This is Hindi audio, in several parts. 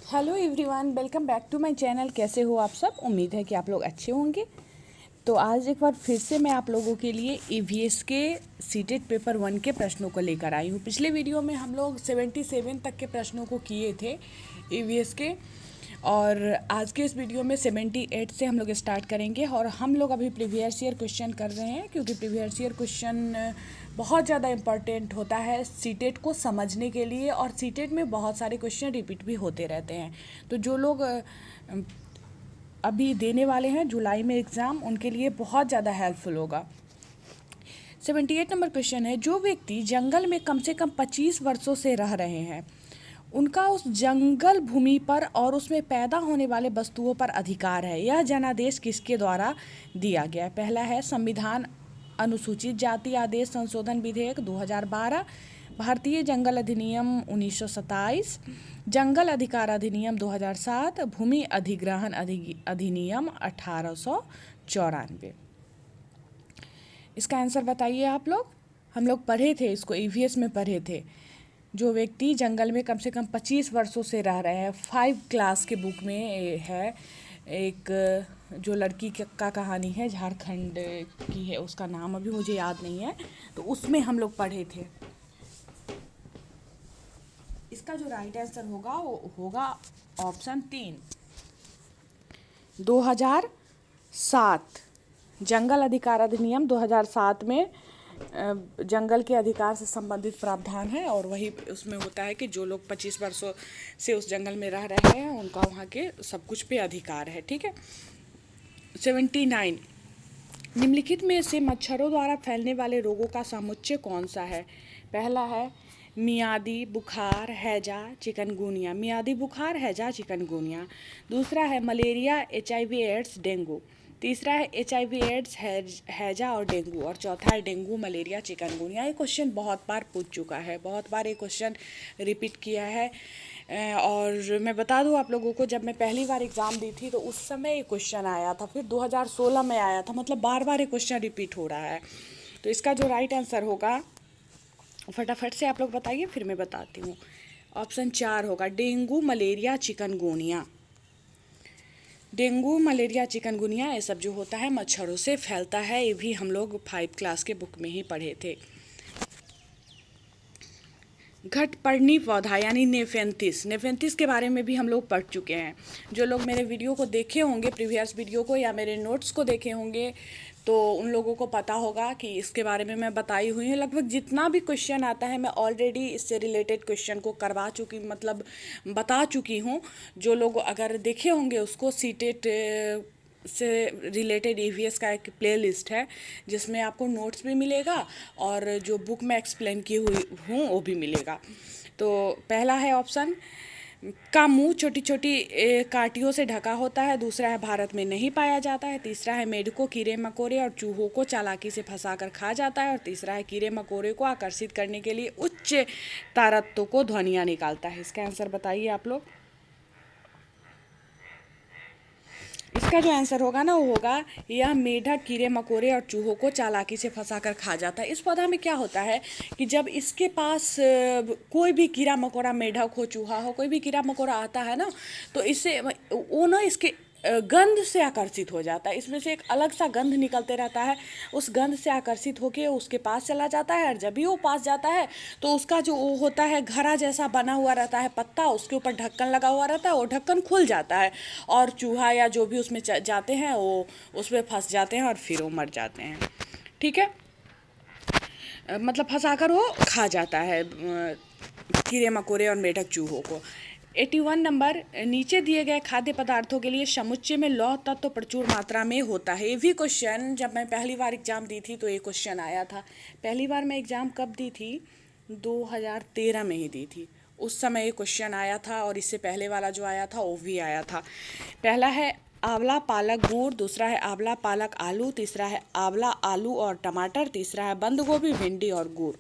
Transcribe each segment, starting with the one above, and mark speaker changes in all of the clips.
Speaker 1: Hello everyone, welcome back to my channel. कैसे हो आप सब? उम्मीद है कि आप लोग अच्छे होंगे। तो आज एक बार फिर से मैं आप लोगों के लिए ईवीएस के सीटेट पेपर 1 के प्रश्नों को लेकर आई हूँ। पिछले वीडियो में हम लोग 77 तक के प्रश्नों को किए थे ईवीएस के, और आज के इस वीडियो में 78 से हम लोग स्टार्ट करेंगे। और हम लोग अभी प्रीवियस ईयर क्वेश्चन कर रहे हैं, क्योंकि प्रीवियस ईयर क्वेश्चन बहुत ज़्यादा इम्पॉर्टेंट होता है सीटेट को समझने के लिए, और सीटेट में बहुत सारे क्वेश्चन रिपीट भी होते रहते हैं। तो जो लोग अभी देने वाले हैं जुलाई में एग्ज़ाम, उनके लिए बहुत ज़्यादा हेल्पफुल होगा। 78 नंबर क्वेश्चन है, जो व्यक्ति जंगल में कम से कम 25 वर्षों से रह रहे हैं, उनका उस जंगल भूमि पर और उसमें पैदा होने वाले वस्तुओं पर अधिकार है। यह जनादेश किसके द्वारा दिया गया है? पहला है संविधान अनुसूचित जाति आदेश संशोधन विधेयक 2012, भारतीय जंगल अधिनियम 1927, जंगल अधिकार अधिनियम 2007, भूमि अधिग्रहण अधिनियम 1894। इसका आंसर बताइए आप लोग। हम लोग पढ़े थे इसको, ईवीएस में पढ़े थे। जो व्यक्ति जंगल में कम से कम 25 वर्षों से रह रहे हैं, 5 क्लास के बुक में है। एक जो लड़की का कहानी है, झारखंड की है, उसका नाम अभी मुझे याद नहीं है, तो उसमें हम लोग पढ़े थे। इसका जो राइट आंसर होगा वो होगा ऑप्शन 3, 2007। जंगल अधिकार अधिनियम 2007 में जंगल के अधिकार से संबंधित प्रावधान है, और वही उसमें होता है कि जो लोग 25 वर्षों से उस जंगल में रह रहे हैं, उनका वहाँ के सब कुछ पे अधिकार है। ठीक है। 79, निम्नलिखित में से मच्छरों द्वारा फैलने वाले रोगों का समुच्चय कौन सा है? पहला है मियादी बुखार, हैजा, चिकनगुनिया। मियादी बुखार, हैजा, चिकनगुनिया। दूसरा है मलेरिया, HIV एड्स, डेंगू। तीसरा है HIV एड्स, हैजा और डेंगू। और चौथा है डेंगू, मलेरिया, चिकनगुनिया। ये क्वेश्चन बहुत बार पूछ चुका है, बहुत बार ये क्वेश्चन रिपीट किया है। और मैं बता दूं आप लोगों को, जब मैं पहली बार एग्ज़ाम दी थी तो उस समय ये क्वेश्चन आया था, फिर 2016 में आया था। मतलब बार बार ये क्वेश्चन रिपीट हो रहा है। तो इसका जो राइट आंसर होगा, फटाफट से आप लोग बताइए, फिर मैं बताती हूँ। ऑप्शन 4 होगा dengue, malaria, chikungunya. Dengue, malaria, chikungunya, ये सब जो होता है मच्छरों से फैलता है। ये भी हम लोग 5 क्लास के बुक में ही पढ़े थे। घटपर्णी पौधा यानी नेफेंथिस, नेफेंथिस के बारे में भी हम लोग पढ़ चुके हैं। जो लोग मेरे वीडियो को देखे होंगे, प्रीवियस वीडियो को, या मेरे नोट्स को देखे होंगे, तो उन लोगों को पता होगा कि इसके बारे में मैं बताई हुई हूँ। लगभग जितना भी क्वेश्चन आता है मैं ऑलरेडी इससे रिलेटेड क्वेश्चन को करवा चुकी, मतलब बता चुकी हूँ। जो लोग अगर देखे होंगे उसको, सीटेट से रिलेटेड ईवीएस का एक प्लेलिस्ट है, जिसमें आपको नोट्स भी मिलेगा और जो बुक में एक्सप्लेन की हुई हूँ वो भी मिलेगा। तो पहला है ऑप्शन का मुंह छोटी छोटी कांटियों से ढका होता है। दूसरा है भारत में नहीं पाया जाता है। तीसरा है मेढकों, कीड़े मकोड़े और चूहों को चालाकी से फंसाकर खा जाता है। और तीसरा है कीड़े मकोड़े को आकर्षित करने के लिए उच्च तारत्व को ध्वनियाँ निकालता है। इसका आंसर बताइए आप लोग। इसका जो आंसर होगा ना, वो होगा यह मेढक कीड़े मकोड़े और चूहों को चालाकी से फंसाकर खा जाता है। इस पौधा में क्या होता है कि जब इसके पास कोई भी कीड़ा मकोड़ा, मेढक हो, चूहा हो, कोई भी कीड़ा मकोड़ा आता है ना, तो इससे वो ना इसके गंध से आकर्षित हो जाता है। इसमें से एक अलग सा गंध निकलते रहता है। उस गंध से आकर्षित होकर उसके पास चला जाता है, और जब भी वो पास जाता है तो उसका जो वो होता है घड़ा जैसा बना हुआ रहता है पत्ता, उसके ऊपर ढक्कन लगा हुआ रहता है, वो ढक्कन खुल जाता है, और चूहा या जो भी उसमें जाते हैं वो उसमें फंस जाते हैं और फिर वो मर जाते हैं। ठीक है। मतलब फंसाकर वो खा जाता है कीड़े मकोड़े और मेढक चूहों को। 81 नंबर, नीचे दिए गए खाद्य पदार्थों के लिए समुच्चय में लौह तत्व तो प्रचुर मात्रा में होता है। ये भी क्वेश्चन जब मैं पहली बार एग्ज़ाम दी थी तो ये क्वेश्चन आया था। पहली बार मैं एग्ज़ाम कब दी थी? 2013 में ही दी थी। उस समय ये क्वेश्चन आया था, और इससे पहले वाला जो आया था वो भी आया था। पहला है आंवला पालक गुड़, दूसरा है आंवला पालक आलू, तीसरा है आंवला आलू और टमाटर, तीसरा है बंद गोभी, भिंडी और गुड़।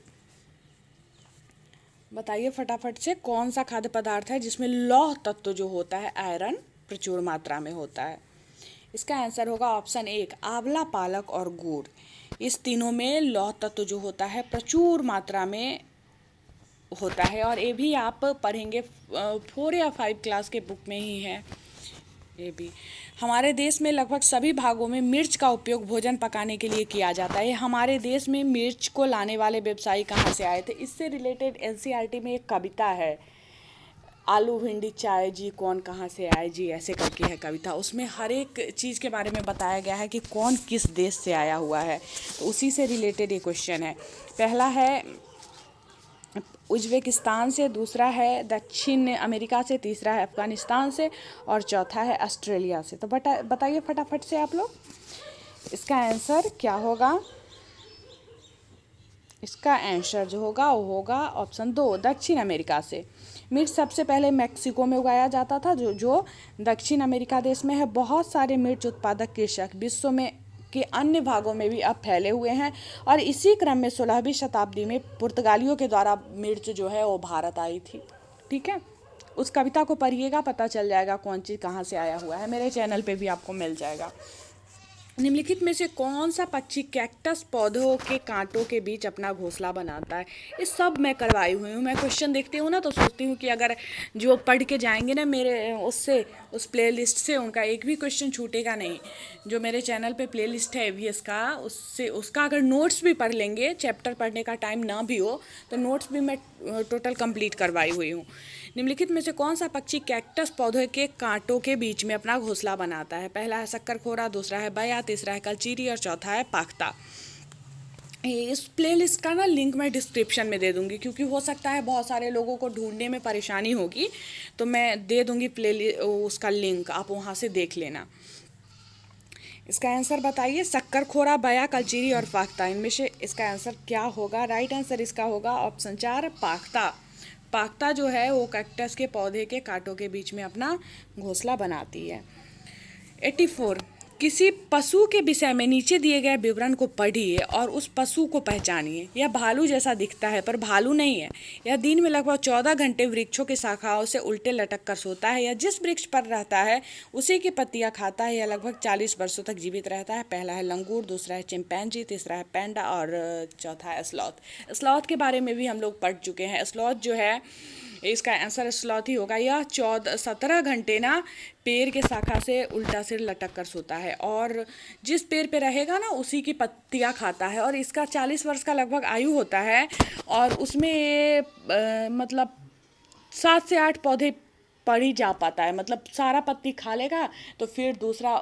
Speaker 1: बताइए फटाफट से, कौन सा खाद्य पदार्थ है जिसमें लौह तत्व जो होता है, आयरन, प्रचुर मात्रा में होता है? इसका आंसर होगा ऑप्शन 1, आंवला पालक और गुड़। इस तीनों में लौह तत्व जो होता है प्रचुर मात्रा में होता है, और ये भी आप पढ़ेंगे 4 या 5 क्लास के बुक में ही है ये भी। हमारे देश में लगभग सभी भागों में मिर्च का उपयोग भोजन पकाने के लिए किया जाता है। हमारे देश में मिर्च को लाने वाले व्यवसायी कहाँ से आए थे? इससे रिलेटेड एनसीईआरटी में एक कविता है, आलू भिंडी चाय जी कौन कहाँ से आए जी, ऐसे करके है कविता। उसमें हर एक चीज़ के बारे में बताया गया है कि कौन किस देश से आया हुआ है, तो उसी से रिलेटेड ये क्वेश्चन है। पहला है उज्बेकिस्तान से, दूसरा है दक्षिण अमेरिका से, तीसरा है अफ़गानिस्तान से, और चौथा है ऑस्ट्रेलिया से। तो बताइए फटाफट से आप लोग, इसका आंसर क्या होगा? इसका आंसर जो होगा वो होगा ऑप्शन 2, दक्षिण अमेरिका से। मिर्च सबसे पहले मैक्सिको में उगाया जाता था, जो दक्षिण अमेरिका देश में है। बहुत सारे मिर्च उत्पादक कृषक विश्व में के अन्य भागों में भी अब फैले हुए हैं, और इसी क्रम में 16वीं शताब्दी में पुर्तगालियों के द्वारा मिर्च जो है वो भारत आई थी। ठीक है, उस कविता को पढ़िएगा, पता चल जाएगा कौन चीज़ कहाँ से आया हुआ है। मेरे चैनल पे भी आपको मिल जाएगा। निम्नलिखित में से कौन सा पक्षी कैक्टस पौधों के कांटों के बीच अपना घोंसला बनाता है? ये सब मैं करवाई हुई हूँ। मैं क्वेश्चन देखती हूँ ना तो सोचती हूँ कि अगर जो पढ़ के जाएंगे ना मेरे उससे, उस प्लेलिस्ट से, उनका एक भी क्वेश्चन छूटेगा नहीं। जो मेरे चैनल पे प्लेलिस्ट है ईवीएस का, उससे उसका अगर नोट्स भी पढ़ लेंगे, चैप्टर पढ़ने का टाइम ना भी हो तो नोट्स भी मैं टोटल कंप्लीट करवाई हुई हूँ। निम्नलिखित में से कौन सा पक्षी कैक्टस पौधे के कांटों के बीच में अपना घोंसला बनाता है? पहला है शक्करखोरा, दूसरा है बया, तीसरा है कलचीरी, और चौथा है पाख्ता। इस प्लेलिस्ट का ना लिंक मैं डिस्क्रिप्शन में दे दूंगी, क्योंकि हो सकता है बहुत सारे लोगों को ढूंढने में परेशानी होगी, तो मैं दे दूंगी उसका लिंक, आप वहाँ से देख लेना। इसका आंसर बताइए, शक्करखोरा, बया, कलचीरी और पाख्ता, इनमें से इसका आंसर क्या होगा? राइट आंसर इसका होगा ऑप्शन 4, पाख्ता। पाख्ता जो है वो कैक्टस के पौधे के कांटों के बीच में अपना घोंसला बनाती है। 84, किसी पशु के विषय में नीचे दिए गए विवरण को पढ़िए और उस पशु को पहचानिए। यह भालू जैसा दिखता है पर भालू नहीं है। यह दिन में लगभग 14 घंटे वृक्षों की शाखाओं से उल्टे लटक कर सोता है। यह जिस वृक्ष पर रहता है उसी की पत्तियां खाता है। यह लगभग 40 वर्षों तक जीवित रहता है। पहला है लंगूर, दूसरा है चिंपैंजी, तीसरा है पैंडा, और चौथा है स्लॉथ। स्लॉथ के बारे में भी हम लोग पढ़ चुके हैं। स्लॉथ जो है, इसका आंसर स्लॉथ ही होगा। यह 17 घंटे ना पेड़ के शाखा से उल्टा सिर लटक कर सोता है, और जिस पेड़ पे रहेगा ना उसी की पत्तियां खाता है, और इसका 40 वर्ष का लगभग आयु होता है, और उसमें ये मतलब 7 से 8 पौधे पड़ ही जा पाता है। मतलब सारा पत्ती खा लेगा तो फिर दूसरा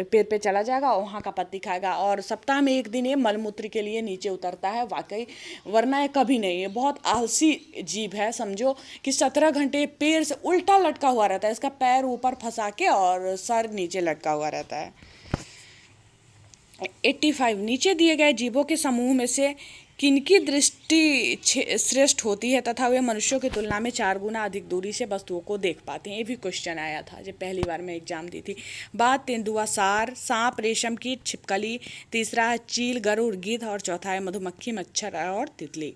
Speaker 1: पेड़ पे चला जाएगा, वहाँ का पत्ती खाएगा, और सप्ताह में एक दिन ये मलमूत्र के लिए नीचे उतरता है वाकई, वरना ये कभी नहीं। ये बहुत आलसी जीव है। समझो कि 17 घंटे पेड़ से उल्टा लटका हुआ रहता है, इसका पैर ऊपर फंसा के और सर नीचे लटका हुआ रहता है। 85, नीचे दिए गए जीवों के समूह में से किनकी दृष्टि श्रेष्ठ होती है तथा वे मनुष्यों की तुलना में 4 गुना अधिक दूरी से वस्तुओं को देख पाते हैं? ये भी क्वेश्चन आया था जब पहली बार मैं एग्जाम दी थी। बाज, तेंदुआ, सार, सांप, रेशम कीट, छिपकली, तीसरा है चील, गरुड़, गिद्ध, और चौथा है मधुमक्खी, मच्छर और तितली।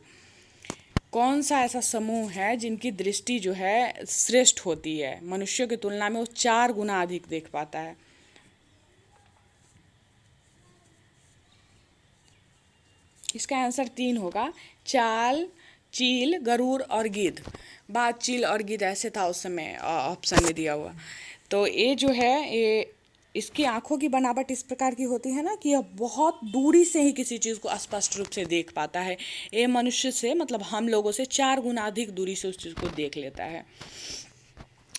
Speaker 1: कौन सा ऐसा समूह है जिनकी दृष्टि जो है श्रेष्ठ होती है, मनुष्यों की तुलना में वो 4 गुना अधिक देख पाता है? इसका आंसर 3 होगा, चाल, चील, गरुड़ और गिद्ध। बाज, चील और गिद्ध ऐसे था उस समय ऑप्शन में दिया हुआ। तो ये जो है, ये इसकी आंखों की बनावट इस प्रकार की होती है ना कि यह बहुत दूरी से ही किसी चीज़ को स्पष्ट रूप से देख पाता है। ये मनुष्य से, मतलब हम लोगों से 4 गुना अधिक दूरी से उस चीज़ को देख लेता है।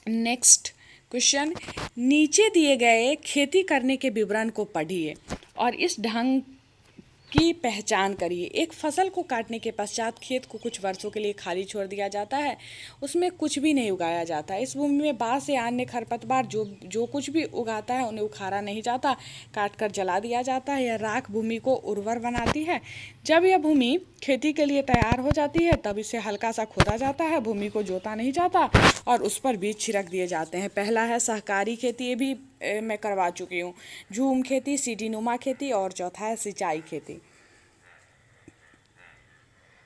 Speaker 1: नेक्स्ट क्वेश्चन, नीचे दिए गए खेती करने के विवरण को पढ़िए और इस ढंग की पहचान करिए। एक फसल को काटने के पश्चात खेत को कुछ वर्षों के लिए खाली छोड़ दिया जाता है, उसमें कुछ भी नहीं उगाया जाता। इस भूमि में बाँस या अन्य खरपतवार जो कुछ भी उगाता है उन्हें उखाड़ा नहीं जाता, काट कर जला दिया जाता है। यह राख भूमि को उर्वर बनाती है। जब यह भूमि खेती के लिए तैयार हो जाती है तब इसे हल्का सा खोदा जाता है, भूमि को जोता नहीं जाता, और उस पर बीज छिड़क दिए जाते हैं। पहला है सहकारी खेती, ये भी मैं करवा चुकी हूँ। झूम खेती, सीढ़ी नुमा खेती, और चौथा है सिंचाई खेती।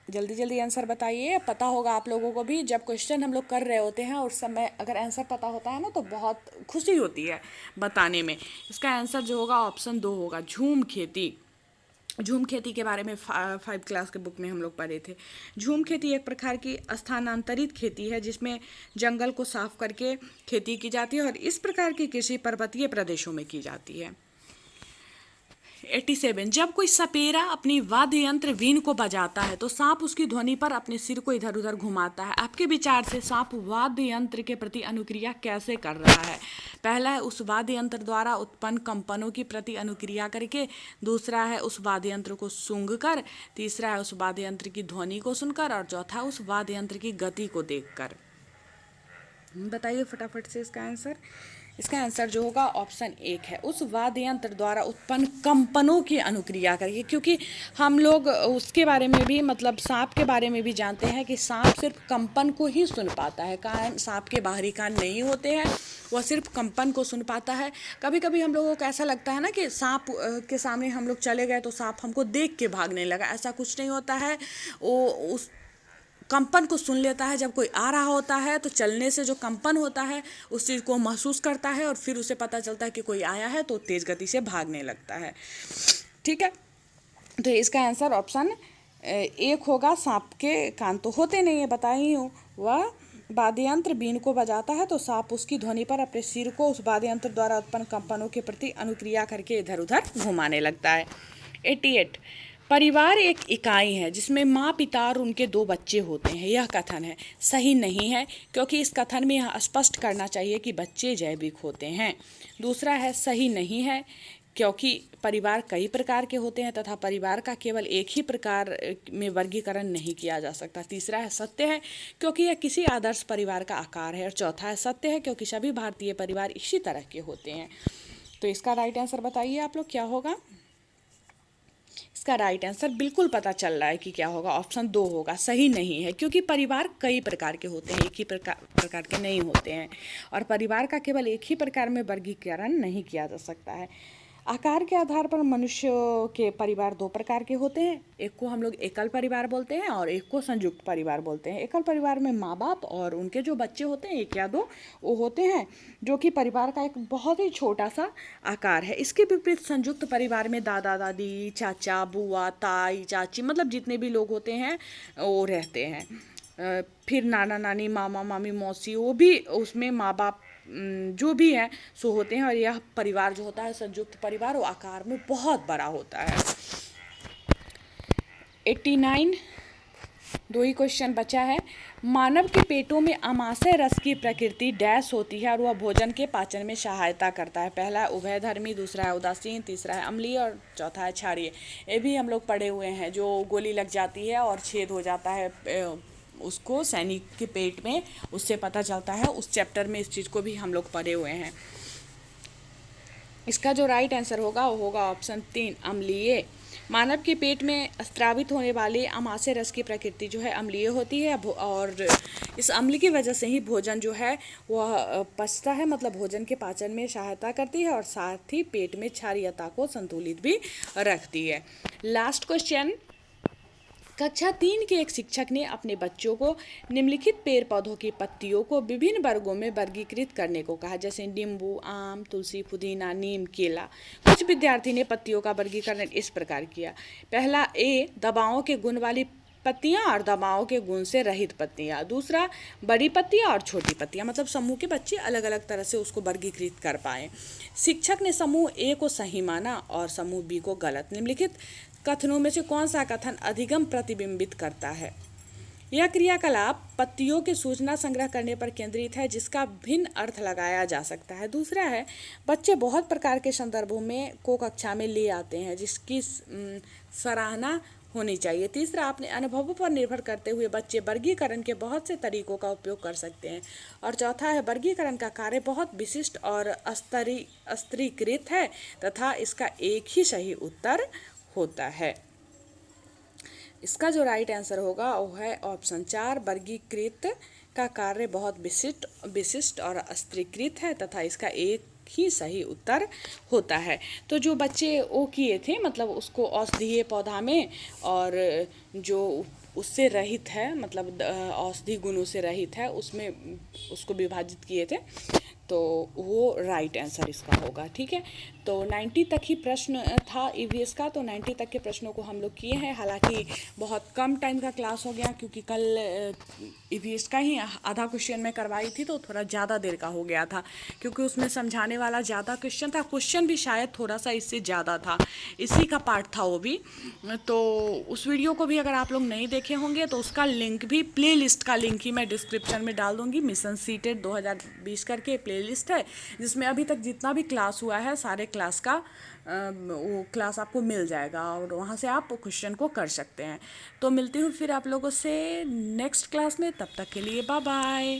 Speaker 1: जल्दी जल्दी आंसर बताइए, पता होगा आप लोगों को भी। जब क्वेश्चन हम लोग कर रहे होते हैं उस समय अगर आंसर पता होता है ना तो बहुत खुशी होती है बताने में। इसका आंसर जो होगा ऑप्शन 2 होगा, झूम खेती। झूम खेती के बारे में 5 क्लास के बुक में हम लोग पढ़े थे। झूम खेती एक प्रकार की स्थानांतरित खेती है जिसमें जंगल को साफ करके खेती की जाती है और इस प्रकार की कृषि पर्वतीय प्रदेशों में की जाती है। 87 जब कोई सपेरा अपनी वाद्य यंत्र वीण को बजाता है तो सांप उसकी ध्वनि पर अपने सिर को इधर उधर घुमाता है। आपके विचार से सांप वाद्य यंत्र के प्रति अनुक्रिया कैसे कर रहा है? पहला है उस वाद्य यंत्र द्वारा उत्पन्न कंपनों की प्रति अनुक्रिया करके, दूसरा है उस वाद्य यंत्र को सूंघकर, तीसरा है उस वाद्य यंत्र की ध्वनि को सुनकर और चौथा उस वाद्य यंत्र की गति को देखकर। बताइए फटाफट से इसका आंसर। इसका आंसर जो होगा ऑप्शन 1 है, उस वाद्य यंत्र द्वारा उत्पन्न कंपनों की अनुक्रिया करके। क्योंकि हम लोग उसके बारे में भी मतलब सांप के बारे में भी जानते हैं कि सांप सिर्फ कंपन को ही सुन पाता है, कान सांप के बाहरी कान नहीं होते हैं, वह सिर्फ कंपन को सुन पाता है। कभी कभी हम लोगों को ऐसा लगता है ना कि सांप के सामने हम लोग चले गए तो सांप हमको देख के भागने लगा, ऐसा कुछ नहीं होता है। वो उस कंपन को सुन लेता है, जब कोई आ रहा होता है तो चलने से जो कंपन होता है उस चीज़ को महसूस करता है और फिर उसे पता चलता है कि कोई आया है तो तेज़ गति से भागने लगता है। ठीक है, तो इसका आंसर ऑप्शन 1 होगा। सांप के कान तो होते नहीं है, बता ही हूँ। वह वाद्य यंत्र बीन को बजाता है तो सांप उसकी ध्वनि पर अपने सिर को उस वाद्य यंत्र द्वारा उत्पन्न कंपनों के प्रति अनुक्रिया करके इधर उधर घुमाने लगता है। 88 परिवार एक इकाई है जिसमें माँ, पिता और उनके 2 बच्चे होते हैं। यह कथन है सही नहीं है, क्योंकि इस कथन में यह स्पष्ट करना चाहिए कि बच्चे जैविक होते हैं। दूसरा है सही नहीं है, क्योंकि परिवार कई प्रकार के होते हैं तथा परिवार का केवल एक ही प्रकार में वर्गीकरण नहीं किया जा सकता। तीसरा है सत्य है, क्योंकि यह किसी आदर्श परिवार का आकार है। और चौथा है सत्य है, क्योंकि सभी भारतीय परिवार इसी तरह के होते हैं। तो इसका राइट आंसर बताइए आप लोग क्या होगा। इसका राइट आंसर बिल्कुल पता चल रहा है कि क्या होगा, ऑप्शन 2 होगा, सही नहीं है, क्योंकि परिवार कई प्रकार के होते हैं, एक ही प्रकार के नहीं होते हैं और परिवार का केवल एक ही प्रकार में वर्गीकरण नहीं किया जा सकता है। आकार के आधार पर मनुष्य के परिवार 2 प्रकार के होते हैं, एक को हम लोग एकल परिवार बोलते हैं और एक को संयुक्त परिवार बोलते हैं। एकल परिवार में माँ बाप और उनके जो बच्चे होते हैं 1 या 2 वो होते हैं, जो कि परिवार का एक बहुत ही छोटा सा आकार है। इसके विपरीत संयुक्त परिवार में दादा दादी, चाचा, बुआ, ताई, चाची मतलब जितने भी लोग होते हैं वो रहते हैं। फिर नाना नानी, मामा मामी, मौसी, वो भी उसमें माँ बाप जो भी हैं सो होते हैं। और यह परिवार जो होता है संयुक्त परिवार वो आकार में बहुत बड़ा होता है। 89 2 ही क्वेश्चन बचा है। मानव के पेटों में अमाशय रस की प्रकृति डैश होती है और वह भोजन के पाचन में सहायता करता है। पहला है उभयधर्मी, दूसरा है उदासीन, तीसरा है अम्लीय और चौथा है क्षारीय। ये भी हम लोग पढ़े हुए हैं, जो गोली लग जाती है और छेद हो जाता है उसको सैनिक के पेट में, उससे पता चलता है। उस चैप्टर में इस चीज़ को भी हम लोग पढ़े हुए हैं। इसका जो राइट आंसर होगा वो होगा ऑप्शन 3 अम्लीय। मानव के पेट में स्रावित होने वाले अमाशय रस की प्रकृति जो है अम्लीय होती है और इस अम्ल की वजह से ही भोजन जो है वह पचता है, मतलब भोजन के पाचन में सहायता करती है और साथ ही पेट में क्षारीयता को संतुलित भी रखती है। लास्ट क्वेश्चन, कक्षा 3 के एक शिक्षक ने अपने बच्चों को निम्नलिखित पेड़ पौधों की पत्तियों को विभिन्न वर्गों में वर्गीकृत करने को कहा, जैसे नींबू, आम, तुलसी, पुदीना, नीम, केला। कुछ विद्यार्थी ने पत्तियों का वर्गीकरण इस प्रकार किया। पहला ए दवाओं के गुण वाली पत्तियां और दवाओं के गुण से रहित पत्तियां। दूसरा बड़ी पत्तियां और छोटी पत्तियां, मतलब समूह के बच्चे अलग अलग तरह से उसको वर्गीकृत कर पाए। शिक्षक ने समूह ए को सही माना और समूह बी को गलत। निम्नलिखित कथनों में से कौन सा कथन अधिगम प्रतिबिंबित करता है? यह क्रियाकलाप पत्तियों के सूचना संग्रह करने पर केंद्रित है जिसका भिन्न अर्थ लगाया जा सकता है। दूसरा है बच्चे बहुत प्रकार के संदर्भों में को कक्षा में ले आते हैं जिसकी सराहना होनी चाहिए। तीसरा, अपने अनुभवों पर निर्भर करते हुए बच्चे वर्गीकरण के बहुत से तरीकों का उपयोग कर सकते हैं। और चौथा है वर्गीकरण का कार्य बहुत विशिष्ट और स्तरीकृत है तथा इसका एक ही सही उत्तर होता है। इसका जो राइट आंसर होगा वो है ऑप्शन 4 वर्गीकृत का कार्य बहुत विशिष्ट और स्तरीकृत है तथा इसका एक ही सही उत्तर होता है। तो जो बच्चे वो किए थे मतलब उसको औषधीय पौधा में और जो उससे रहित है मतलब औषधि गुणों से रहित है उसमें उसको विभाजित किए थे। तो वो राइट आंसर इसका होगा। ठीक है, तो 90 तक ही प्रश्न था ईवीएस का, तो 90 तक के प्रश्नों को हम लोग किए हैं। हालांकि बहुत कम टाइम का क्लास हो गया, क्योंकि कल ईवीएस का ही आधा क्वेश्चन मैं करवाई थी, तो थोड़ा ज़्यादा देर का हो गया था, क्योंकि उसमें समझाने वाला ज़्यादा क्वेश्चन था, क्वेश्चन भी शायद थोड़ा सा इससे ज़्यादा था, इसी का पार्ट था वो भी। तो उस वीडियो को भी अगर आप लोग नहीं देखे होंगे तो उसका लिंक भी, प्ले लिस्ट का लिंक ही मैं डिस्क्रिप्शन में डाल दूंगी। मिशन सीटेड 2020 करके प्ले लिस्ट है, जिसमें अभी तक जितना भी क्लास हुआ है सारे क्लास का वो क्लास आपको मिल जाएगा, और वहाँ से आप क्वेश्चन को कर सकते हैं। तो मिलती हूँ फिर आप लोगों से नेक्स्ट क्लास में, तब तक के लिए बाय बाय।